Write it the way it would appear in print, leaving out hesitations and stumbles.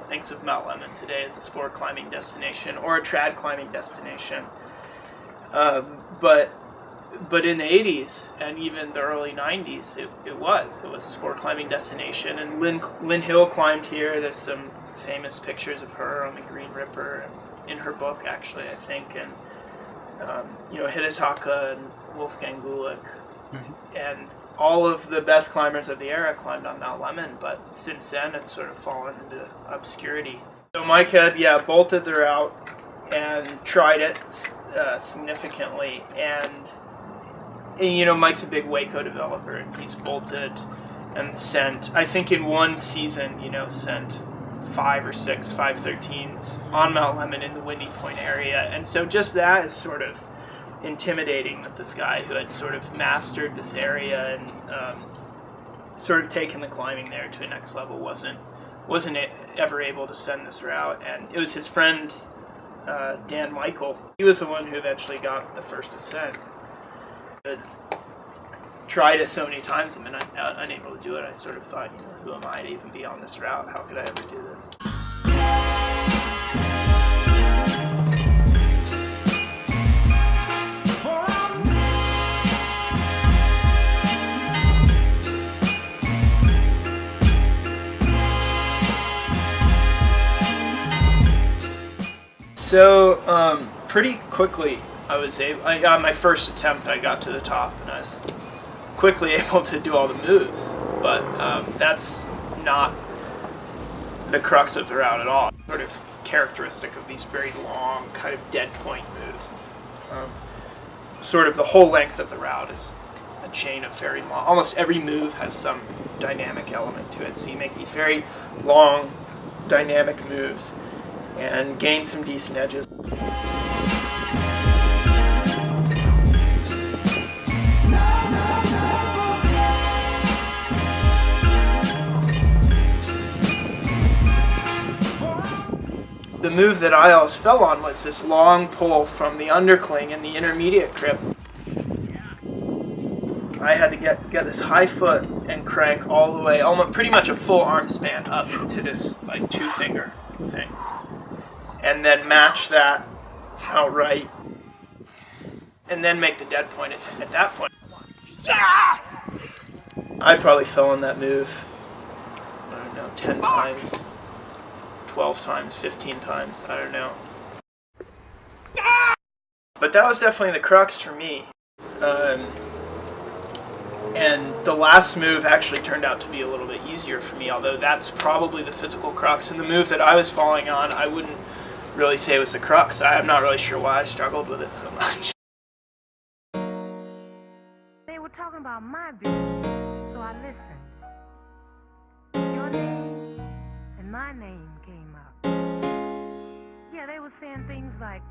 thinks of Mount Lemmon today as a sport climbing destination or a trad climbing destination. But in the 80s and even the early 90s, it was a sport climbing destination. And Lynn Hill climbed here. There's some famous pictures of her on the Green Ripper, and in her book, actually, I think. And Hidetaka and Wolfgang Gulick. Mm-hmm. And all of the best climbers of the era climbed on Mount Lemmon, but since then it's sort of fallen into obscurity. So Mike had, bolted the route and tried it significantly. And Mike's a big Waco developer, and he's bolted and sent, I think in one season, sent 5 or 6 513s on Mount Lemmon in the Windy Point area. And so just that is sort of intimidating, that this guy who had sort of mastered this area and sort of taken the climbing there to a next level wasn't ever able to send this route. And it was his friend Dan Michael. He was the one who eventually got the first ascent. Tried it so many times and been unable to do it. I sort of thought, who am I to even be on this route? How could I ever do this? So pretty quickly, on my first attempt, I got to the top, and I was quickly able to do all the moves. But that's not the crux of the route at all. Sort of characteristic of these very long, kind of dead point moves. Sort of the whole length of the route is a chain of very long. Almost every move has some dynamic element to it. So you make these very long, dynamic moves and gain some decent edges. The move that I always fell on was this long pull from the undercling in the intermediate grip. I had to get this high foot and crank all the way, almost pretty much a full arm span up to this like 2-finger thing. And then match that outright, and then make the dead point at that point. I probably fell on that move, I don't know, 10 times, 12 times, 15 times, I don't know. But that was definitely the crux for me. And the last move actually turned out to be a little bit easier for me, although that's probably the physical crux. And the move that I was falling on, I wouldn't really say it was the crux. I'm not really sure why I struggled with it so much. They were talking about my business, so I listened. Your name and my name came up. Yeah, they were saying things like,